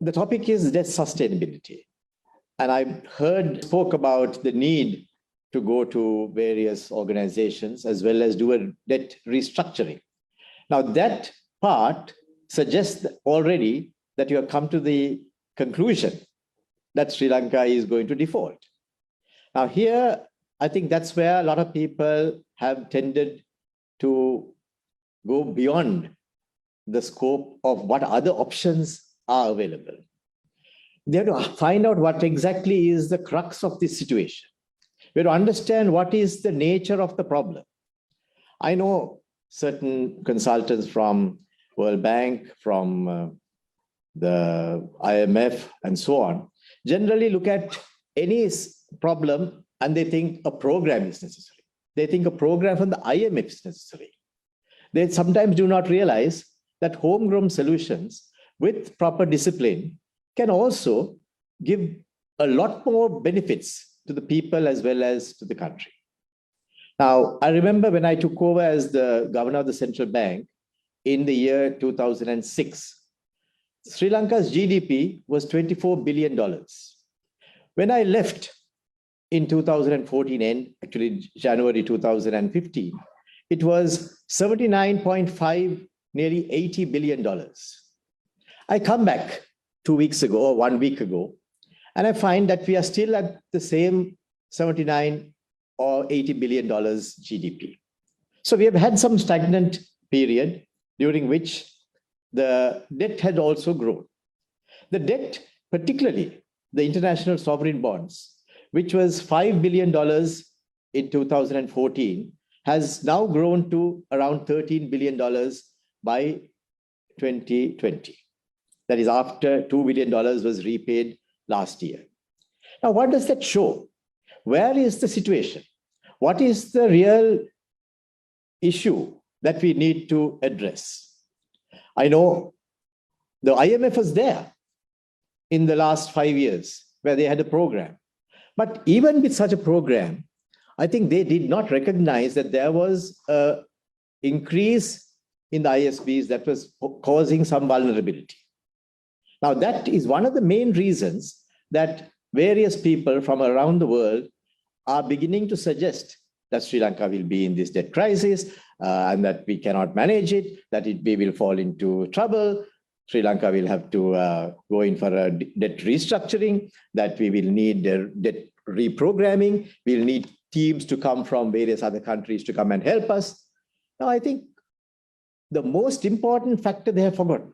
the topic is debt sustainability. And I spoke about the need to go to various organizations as well as do a debt restructuring. Now, that part suggests already that you have come to the conclusion that Sri Lanka is going to default. Now, here, I think that's where a lot of people have tended to go beyond the scope of what other options are available. They have to find out what exactly is the crux of this situation. We have to understand what is the nature of the problem. I know certain consultants from World Bank, from the IMF, and so on, generally look at any problem and they think a program is necessary. They think a program from the IMF is necessary. They sometimes do not realize that homegrown solutions with proper discipline can also give a lot more benefits to the people as well as to the country. Now, I remember when I took over as the governor of the central bank in the year 2006, Sri Lanka's GDP was $24 billion. When I left in 2014 and actually January 2015, it was 79.5, nearly $80 billion. I come back 2 weeks ago or 1 week ago, and I find that we are still at the same 79 or $80 billion GDP. So we have had some stagnant period during which the debt had also grown. The debt, particularly the international sovereign bonds, which was $5 billion in 2014, has now grown to around $13 billion by 2020. That is after $2 billion was repaid last year. Now, what does that show? Where is the situation? What is the real issue that we need to address? I know the IMF was there in the last 5 years where they had a program. But even with such a program, I think they did not recognize that there was an increase in the ISBs that was causing some vulnerability. Now, that is one of the main reasons that various people from around the world are beginning to suggest that Sri Lanka will be in this debt crisis and that we cannot manage it, that we will fall into trouble. Sri Lanka will have to go in for a debt restructuring, that we will need debt reprogramming, we'll need teams to come from various other countries to come and help us. Now, I think the most important factor they have forgotten.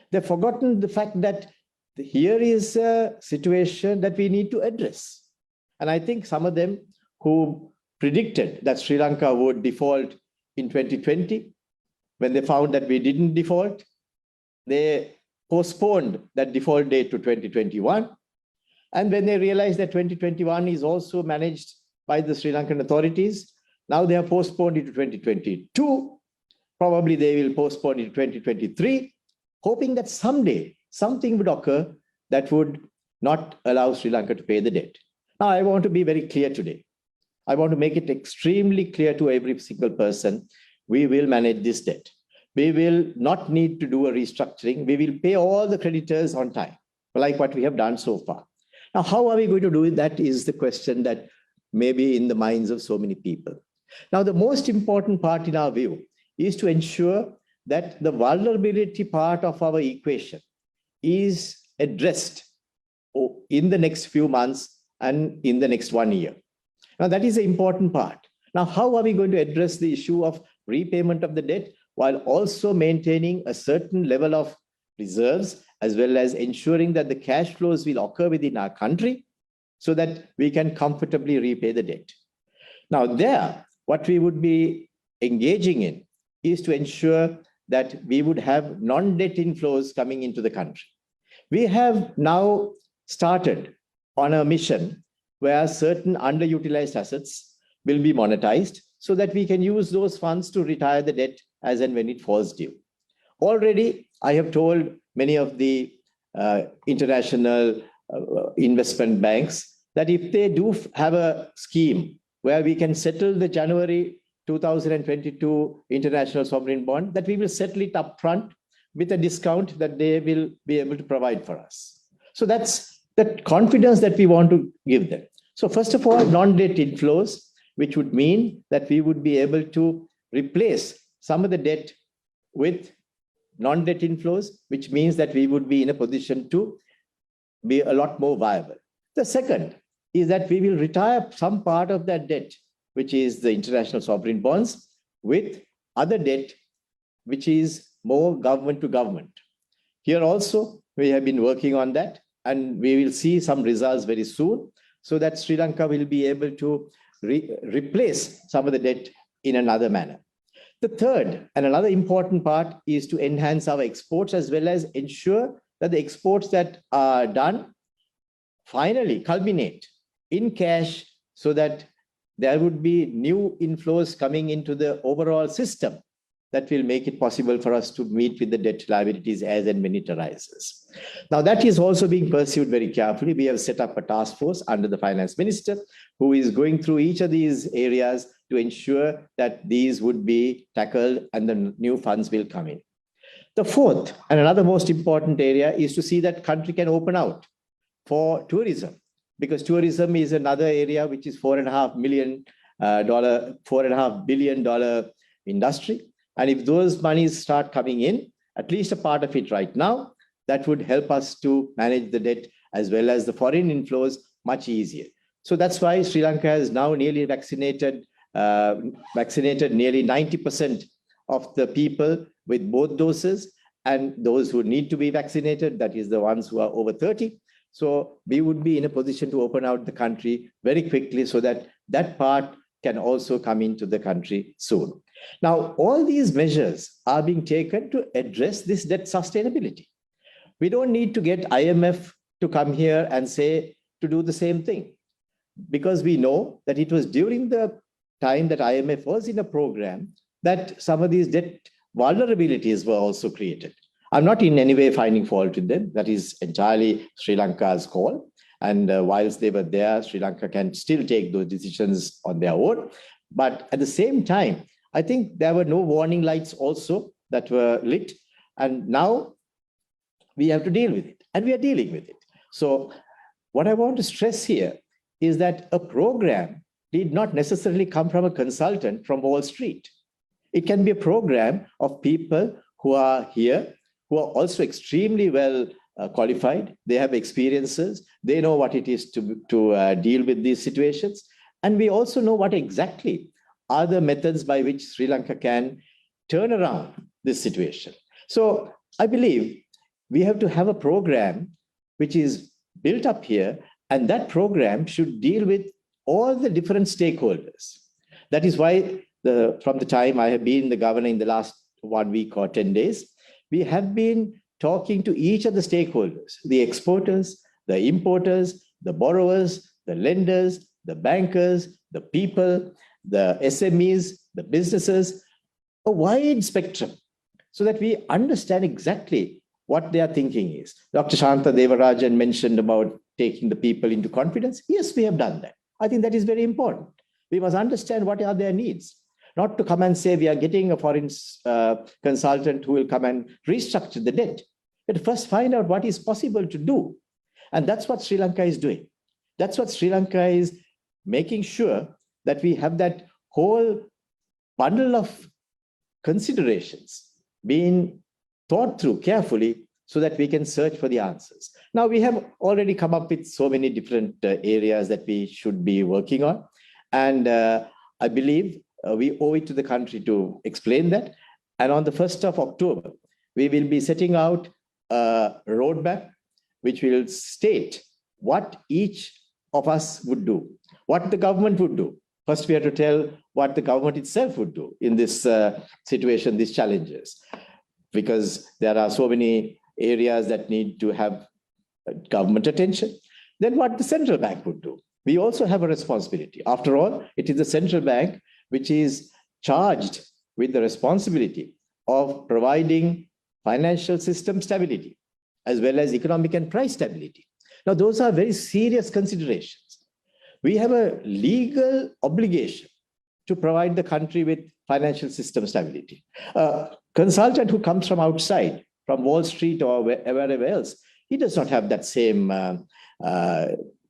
They've forgotten the fact that here is a situation that we need to address. And I think some of them who predicted that Sri Lanka would default in 2020, when they found that we didn't default, they postponed that default date to 2021. And when they realized that 2021 is also managed by the Sri Lankan authorities, now they have postponed it to 2022. Probably they will postpone it to 2023, hoping that someday something would occur that would not allow Sri Lanka to pay the debt. Now, I want to be very clear today. I want to make it extremely clear to every single person, we will manage this debt. We will not need to do a restructuring. We will pay all the creditors on time, like what we have done so far. Now, how are we going to do it? That is the question that may be in the minds of so many people. Now, the most important part in our view is to ensure that the vulnerability part of our equation is addressed in the next few months and in the next 1 year. Now, that is the important part. Now, how are we going to address the issue of repayment of the debt while also maintaining a certain level of reserves, as well as ensuring that the cash flows will occur within our country so that we can comfortably repay the debt? Now, there, what we would be engaging in is to ensure that we would have non-debt inflows coming into the country. We have now started on a mission where certain underutilized assets will be monetized so that we can use those funds to retire the debt as and when it falls due. Already, I have told many of the international investment banks that if they do have a scheme where we can settle the January 2022 international sovereign bond, that we will settle it upfront with a discount that they will be able to provide for us. So that's the confidence that we want to give them. So first of all, non-debt inflows, which would mean that we would be able to replace some of the debt with non-debt inflows, which means that we would be in a position to be a lot more viable. The second is that we will retire some part of that debt, which is the international sovereign bonds, with other debt, which is more government to government. Here also, we have been working on that, and we will see some results very soon, so that Sri Lanka will be able to replace some of the debt in another manner. The third and another important part is to enhance our exports, as well as ensure that the exports that are done finally culminate in cash, so that there would be new inflows coming into the overall system that will make it possible for us to meet with the debt liabilities as and when it arises. Now, that is also being pursued very carefully. We have set up a task force under the finance minister who is going through each of these areas to ensure that these would be tackled and the new funds will come in. The fourth and another most important area is to see that country can open out for tourism, because tourism is another area which is $4.5 billion industry. And if those monies start coming in, at least a part of it right now, that would help us to manage the debt as well as the foreign inflows much easier. So that's why Sri Lanka has now nearly vaccinated nearly 90% of the people with both doses, and those who need to be vaccinated, that is the ones who are over 30. So we would be in a position to open out the country very quickly, so that that part can also come into the country soon. Now, all these measures are being taken to address this debt sustainability. We don't need to get IMF to come here and say to do the same thing, because we know that it was during the time that IMF was in a program that some of these debt vulnerabilities were also created. I'm not in any way finding fault with them. That is entirely Sri Lanka's call. And whilst they were there, Sri Lanka can still take those decisions on their own. But at the same time, I think there were no warning lights also that were lit. And now we have to deal with it. And we are dealing with it. So what I want to stress here is that a program did not necessarily come from a consultant from Wall Street. It can be a program of people who are here, who are also extremely well qualified. They have experiences. They know what it is to deal with these situations. And we also know what exactly are the methods by which Sri Lanka can turn around this situation. So I believe we have to have a program which is built up here, and that program should deal with all the different stakeholders. That is why from the time I have been the governor in the last 1 week or 10 days, we have been talking to each of the stakeholders, the exporters, the importers, the borrowers, the lenders, the bankers, the people, the SMEs, the businesses, a wide spectrum, so that we understand exactly what their thinking is. Dr. Shanta Devarajan mentioned about taking the people into confidence. Yes, we have done that. I think that is very important. We must understand what are their needs, not to come and say we are getting a foreign consultant who will come and restructure the debt, but first find out what is possible to do. And that's what Sri Lanka is doing. That's what Sri Lanka is making sure that we have that whole bundle of considerations being thought through carefully, so that we can search for the answers. Now, we have already come up with so many different areas that we should be working on. And I believe we owe it to the country to explain that. And on the 1st of October, we will be setting out a roadmap which will state what each of us would do, what the government would do. First, we have to tell what the government itself would do in this situation, these challenges, because there are so many areas that need to have government attention. Then what the central bank would do. We also have a responsibility. After all, it is the central bank which is charged with the responsibility of providing financial system stability, as well as economic and price stability. Now, those are very serious considerations. We have a legal obligation to provide the country with financial system stability. A consultant who comes from outside from Wall Street or wherever else, he does not have that same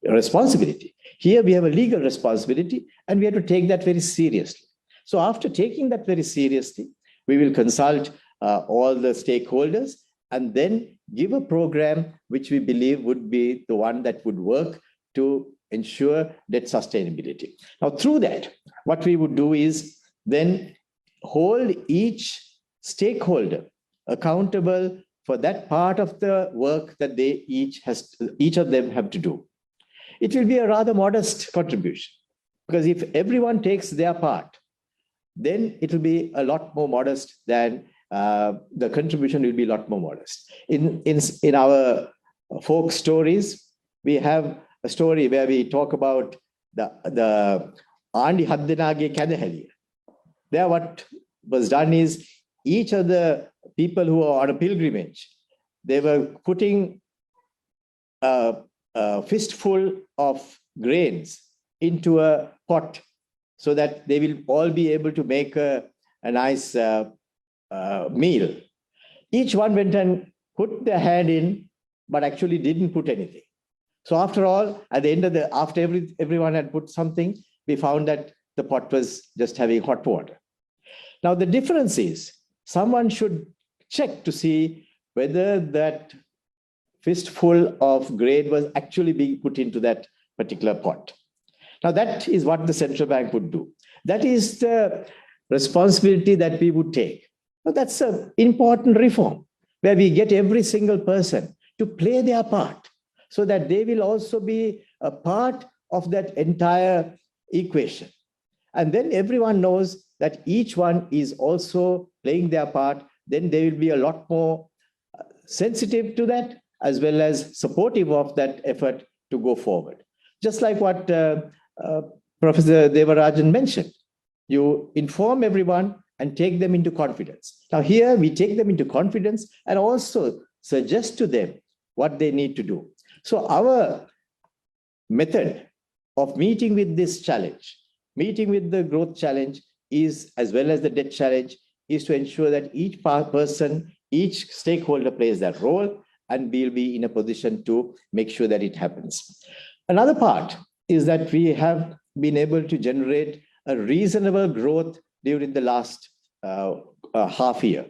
responsibility. Here we have a legal responsibility, and we have to take that very seriously. So after taking that very seriously, we will consult all the stakeholders and then give a program which we believe would be the one that would work to ensure debt sustainability. Now, through that, what we would do is then hold each stakeholder accountable for that part of the work that they each of them have to do. It will be a rather modest contribution, because if everyone takes their part, then it will be a lot more modest than the contribution will be a lot more modest. In our folk stories, we have a story where we talk about the Andi Haddenage Kadahaliya. There, what was done is each of the people who are on a pilgrimage, they were putting a fistful of grains into a pot so that they will all be able to make a nice meal. Each one went and put their hand in, but actually didn't put anything. So after all, at the end of after everyone had put something, we found that the pot was just having hot water. Now the difference is, someone should check to see whether that fistful of grain was actually being put into that particular pot. Now that is what the central bank would do. That is the responsibility that we would take. Now that's an important reform, where we get every single person to play their part, so that they will also be a part of that entire equation. And then everyone knows that each one is also playing their part. Then they will be a lot more sensitive to that, as well as supportive of that effort to go forward. Just like what Professor Devarajan mentioned, you inform everyone and take them into confidence. Now here we take them into confidence and also suggest to them what they need to do. So our method of meeting with this challenge, meeting with the growth challenge, is, as well as the debt challenge, is to ensure that each person, each stakeholder plays that role, and we'll be in a position to make sure that it happens. Another part is that we have been able to generate a reasonable growth during the last half year.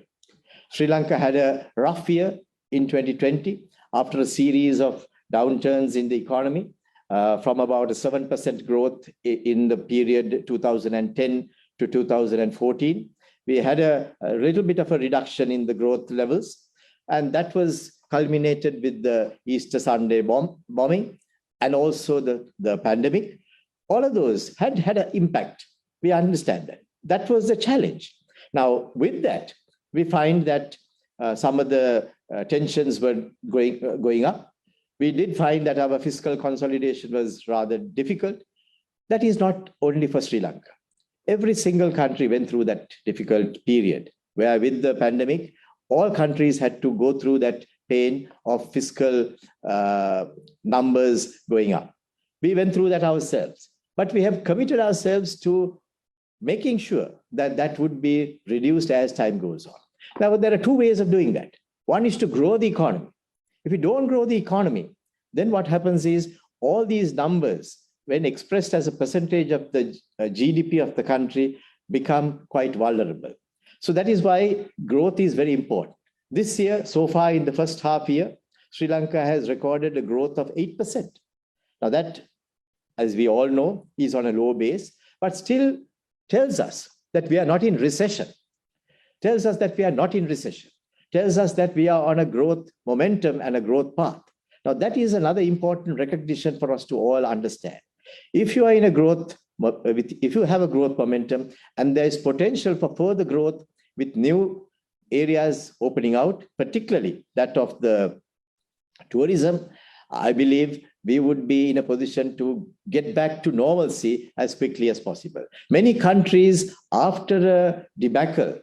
Sri Lanka had a rough year in 2020 after a series of downturns in the economy, from about a 7% growth in the period 2010 to 2014. We had a little bit of a reduction in the growth levels, and that was culminated with the Easter Sunday bombing and also the pandemic. All of those had an impact. We understand that. That was the challenge. Now, with that, we find that some of the tensions were going up. We did find that our fiscal consolidation was rather difficult. That is not only for Sri Lanka. Every single country went through that difficult period, where with the pandemic, all countries had to go through that pain of fiscal numbers going up. We went through that ourselves, but we have committed ourselves to making sure that that would be reduced as time goes on. Now, there are two ways of doing that. One is to grow the economy. If you don't grow the economy, then what happens is all these numbers, when expressed as a percentage of the GDP of the country, become quite vulnerable. So that is why growth is very important. This year, so far in the first half year, Sri Lanka has recorded a growth of 8%. Now that, as we all know, is on a low base, but still tells us that we are not in recession. Tells us that we are not in recession. Tells us that we are on a growth momentum and a growth path. Now that is another important recognition for us to all understand. If you are in a growth, if you have a growth momentum and there is potential for further growth with new areas opening out, particularly that of the tourism, I believe we would be in a position to get back to normalcy as quickly as possible. Many countries, after a debacle,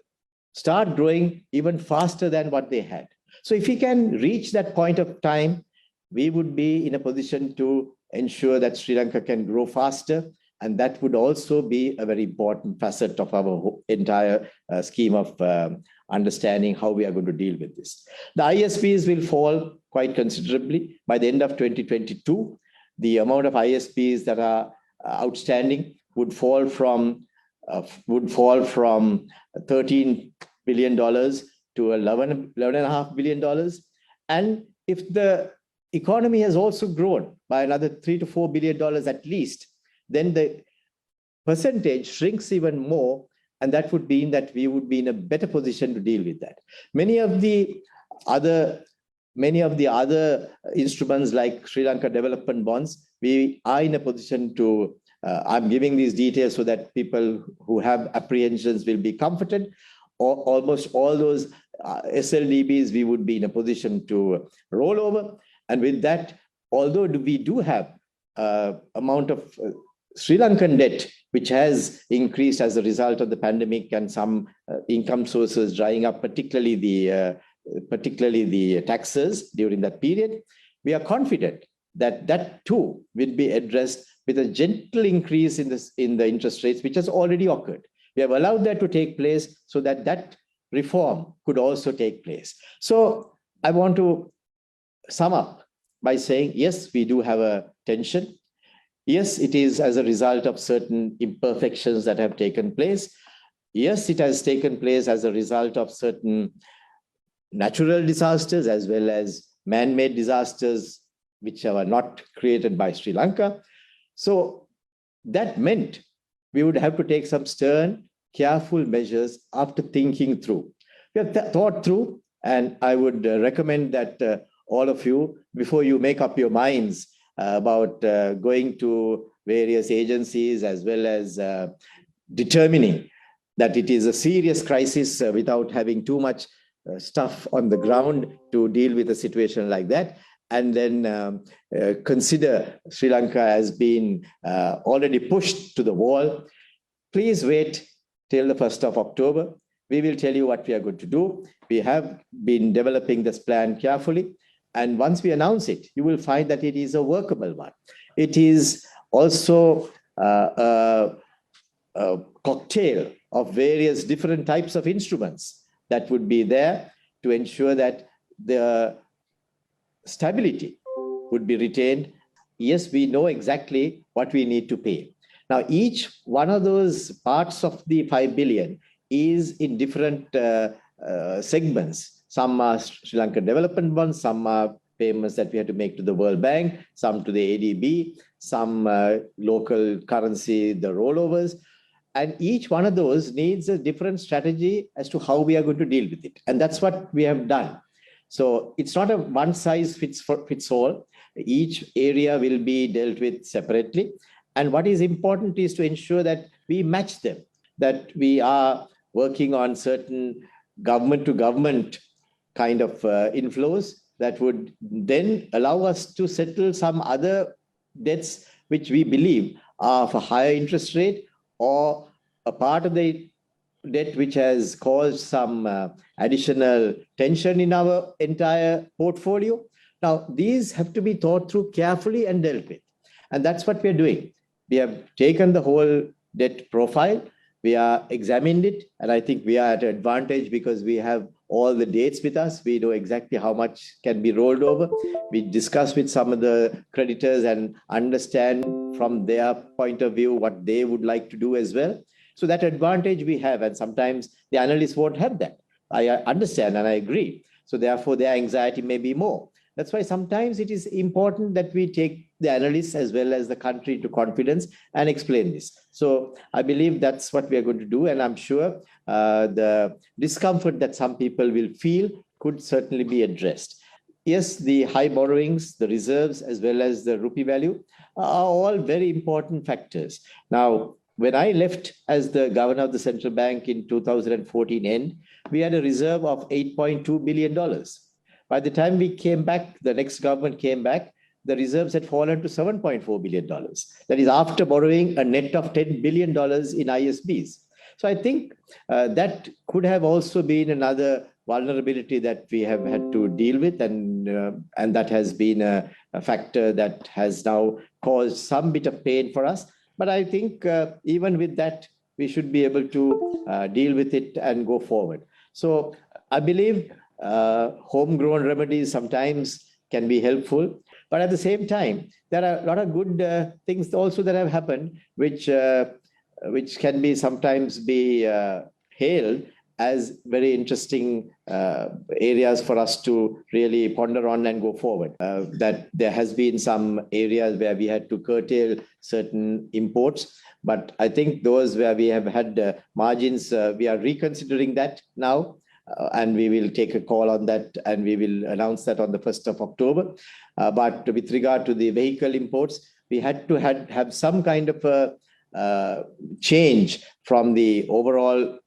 start growing even faster than what they had. So if we can reach that point of time, we would be in a position to ensure that Sri Lanka can grow faster And that would also be a very important facet of our entire scheme of understanding how we are going to deal with this. The ISPs will fall quite considerably. By the end of 2022, the amount of ISPs that are outstanding would fall from $13 billion to $11.5 billion. And if the economy has also grown by another $3 to $4 billion at least, then the percentage shrinks even more, and that would mean that we would be in a better position to deal with that. Many of the other instruments like Sri Lanka development bonds, we are in a position to, I'm giving these details so that people who have apprehensions will be comforted. Almost all those SLDBs, we would be in a position to roll over. And with that, although we do have amount of Sri Lankan debt, which has increased as a result of the pandemic and some income sources drying up, particularly the taxes during that period, we are confident that that too will be addressed with a gentle increase in the interest rates, which has already occurred. We have allowed that to take place so that that reform could also take place. So I want to sum up by saying, yes, we do have a tension. Yes, it is as a result of certain imperfections that have taken place. Yes, it has taken place as a result of certain natural disasters as well as man-made disasters, which are not created by Sri Lanka. So that meant we would have to take some stern, careful measures after thinking through. We have thought through, and I would recommend that all of you, before you make up your minds about going to various agencies as well as determining that it is a serious crisis without having too much stuff on the ground to deal with a situation like that, and then consider Sri Lanka as being already pushed to the wall. Please wait till the 1st of October. We will tell you what we are going to do. We have been developing this plan carefully. And once we announce it, you will find that it is a workable one. It is also a cocktail of various different types of instruments that would be there to ensure that the stability would be retained. Yes, we know exactly what we need to pay. Now, each one of those parts of the 5 billion is in different segments. Some are Sri Lankan development bonds, some are payments that we have to make to the World Bank, some to the ADB, some local currency, the rollovers. And each one of those needs a different strategy as to how we are going to deal with it. And that's what we have done. So it's not a one size fits all. Each area will be dealt with separately. And what is important is to ensure that we match them, that we are working on certain government to government kind of inflows that would then allow us to settle some other debts which we believe are of a higher interest rate or a part of the debt which has caused some additional tension in our entire portfolio. Now, these have to be thought through carefully and dealt with. And that's what we're doing. We have taken the whole debt profile, we are examined it, and I think we are at an advantage because we have all the dates with us. We know exactly how much can be rolled over. We discuss with some of the creditors and understand from their point of view what they would like to do as well. So that advantage we have, and sometimes the analysts won't have that. I understand and I agree. So therefore, their anxiety may be more. That's why sometimes it is important that we take the analysts as well as the country to confidence and explain this. So I believe that's what we are going to do. And I'm sure the discomfort that some people will feel could certainly be addressed. Yes, the high borrowings, the reserves, as well as the rupee value are all very important factors. Now, when I left as the governor of the central bank in 2014 end, we had a reserve of $8.2 billion. By the time we came back, the next government came back, the reserves had fallen to $7.4 billion. That is after borrowing a net of $10 billion in ISBs. So I think that could have also been another vulnerability that we have had to deal with, and that has been a factor that has now caused some bit of pain for us. But I think even with that, we should be able to deal with it and go forward. So I believe homegrown remedies sometimes can be helpful, but at the same time, there are a lot of good things also that have happened, which can be sometimes be hailed as very interesting areas for us to really ponder on and go forward. That there has been some areas where we had to curtail certain imports, but I think those where we have had margins, we are reconsidering that now. And we will take a call on that, and we will announce that on the 1st of October. But with regard to the vehicle imports, we had to have some kind of a change from the overall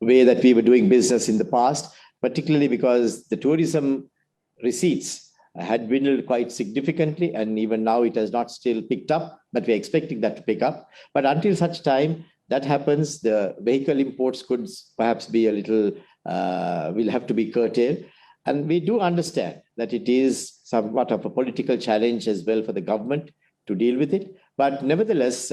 way that we were doing business in the past, particularly because the tourism receipts had dwindled quite significantly, and even now it has not still picked up, but we're expecting that to pick up. But until such time that happens, the vehicle imports could perhaps be a little, will have to be curtailed. And we do understand that it is somewhat of a political challenge as well for the government to deal with it. But nevertheless,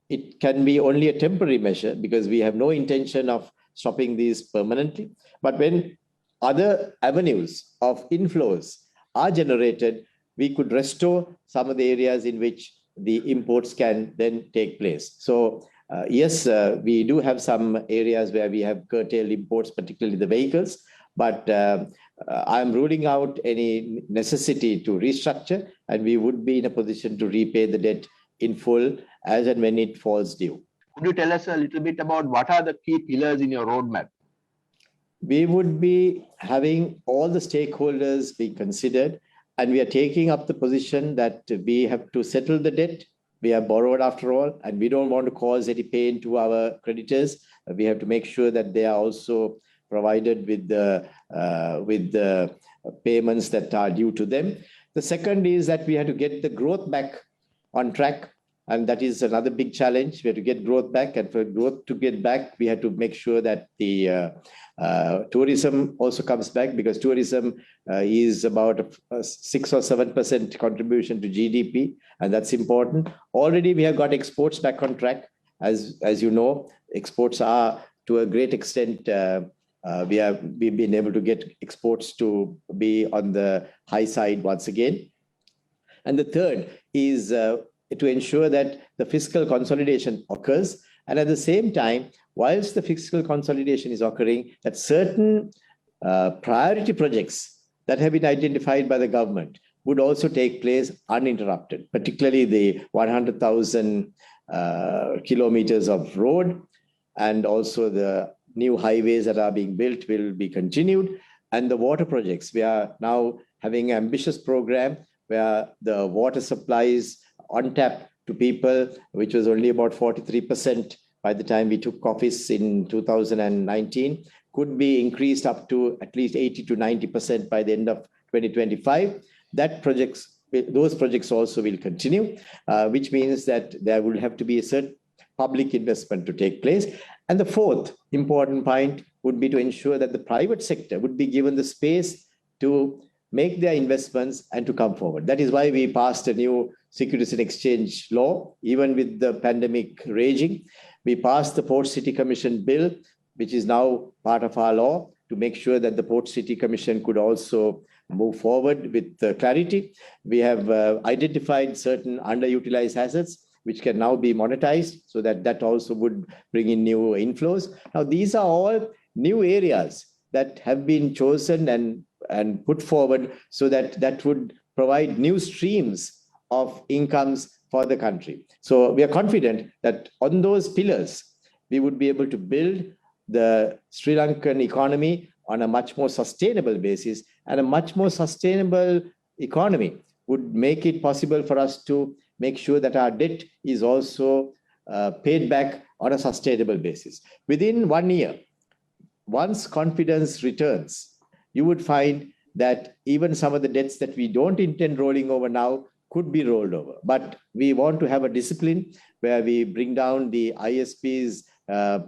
it can be only a temporary measure because we have no intention of stopping these permanently. But when other avenues of inflows are generated, we could restore some of the areas in which the imports can then take place. So yes, we do have some areas where we have curtailed imports, particularly the vehicles, but I'm ruling out any necessity to restructure, and we would be in a position to repay the debt in full as and when it falls due. Could you tell us a little bit about what are the key pillars in your roadmap? We would be having all the stakeholders being considered, and we are taking up the position that we have to settle the debt. We have borrowed after all, and we don't want to cause any pain to our creditors. We have to make sure that they are also provided with the payments that are due to them. The second is that we have to get the growth back on track. And that is another big challenge. We have to get growth back. And for growth to get back, we have to make sure that the tourism also comes back, because tourism is about a 6 or 7% contribution to GDP. And that's important. Already we have got exports back on track. As you know, exports are to a great extent, we've been able to get exports to be on the high side once again. And the third is to ensure that the fiscal consolidation occurs. And at the same time, whilst the fiscal consolidation is occurring, that certain priority projects that have been identified by the government would also take place uninterrupted, particularly the 100,000 kilometers of road, and also the new highways that are being built will be continued. And the water projects, we are now having an ambitious program where the water supplies on tap to people, which was only about 43% by the time we took office in 2019, could be increased up to at least 80 to 90% by the end of 2025. Those projects also will continue, which means that there will have to be a certain public investment to take place. And the fourth important point would be to ensure that the private sector would be given the space to make their investments and to come forward. That is why we passed a new Securities and Exchange law, even with the pandemic raging. We passed the Port City Commission bill, which is now part of our law, to make sure that the Port City Commission could also move forward with clarity. We have identified certain underutilized assets, which can now be monetized, so that also would bring in new inflows. Now, these are all new areas that have been chosen and put forward so that would provide new streams of incomes for the country. So we are confident that on those pillars, we would be able to build the Sri Lankan economy on a much more sustainable basis, and a much more sustainable economy would make it possible for us to make sure that our debt is also paid back on a sustainable basis. Within 1 year, once confidence returns, you would find that even some of the debts that we don't intend rolling over now could be rolled over. But we want to have a discipline where we bring down the ISP's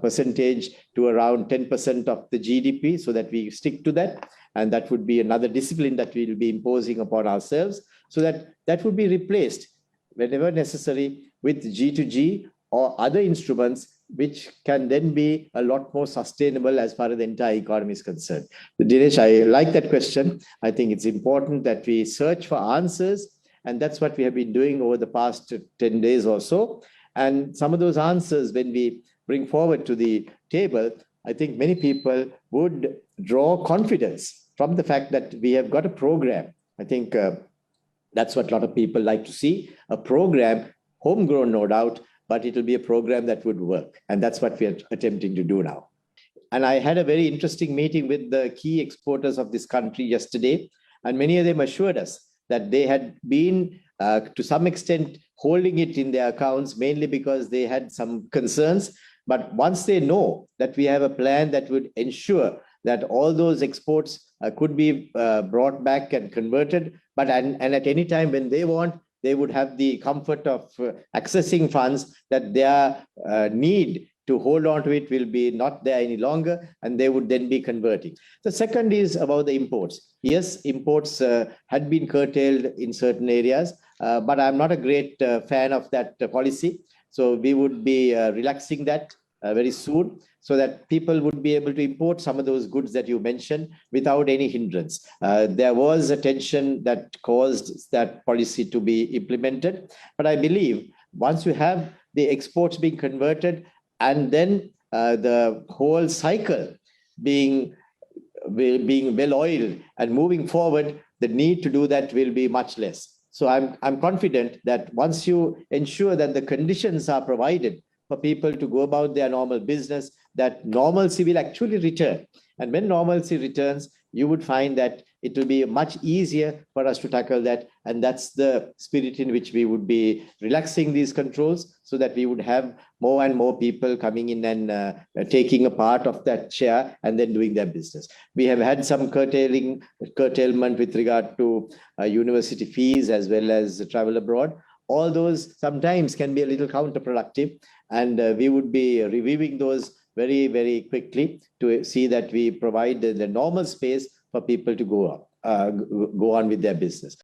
percentage to around 10% of the GDP, so that we stick to that. And that would be another discipline that we will be imposing upon ourselves, so that would be replaced whenever necessary with G2G or other instruments which can then be a lot more sustainable as far as the entire economy is concerned. Dinesh, I like that question. I think it's important that we search for answers, and that's what we have been doing over the past 10 days or so. And some of those answers, when we bring forward to the table, I think many people would draw confidence from the fact that we have got a program. I think that's what a lot of people like to see, a program, homegrown, no doubt, but it will be a program that would work. And that's what we are attempting to do now. And I had a very interesting meeting with the key exporters of this country yesterday, and many of them assured us that they had been, to some extent, holding it in their accounts, mainly because they had some concerns. But once they know that we have a plan that would ensure that all those exports could be brought back and converted, but and at any time when they want, they would have the comfort of accessing funds, that their need to hold on to it will be not there any longer, and they would then be converting. The second is about the imports. Yes, imports had been curtailed in certain areas, but I'm not a great fan of that policy. So we would be relaxing that very soon, so that people would be able to import some of those goods that you mentioned without any hindrance. There was a tension that caused that policy to be implemented. But I believe once you have the exports being converted, and then the whole cycle being well oiled and moving forward, the need to do that will be much less. So I'm confident that once you ensure that the conditions are provided for people to go about their normal business, that normalcy will actually return. And when normalcy returns, you would find that it will be much easier for us to tackle that. And that's the spirit in which we would be relaxing these controls, so that we would have more and more people coming in and taking a part of that share and then doing their business. We have had some curtailment with regard to university fees as well as travel abroad. All those sometimes can be a little counterproductive, and we would be reviewing those very, very quickly to see that we provide the normal space for people to go on with their business.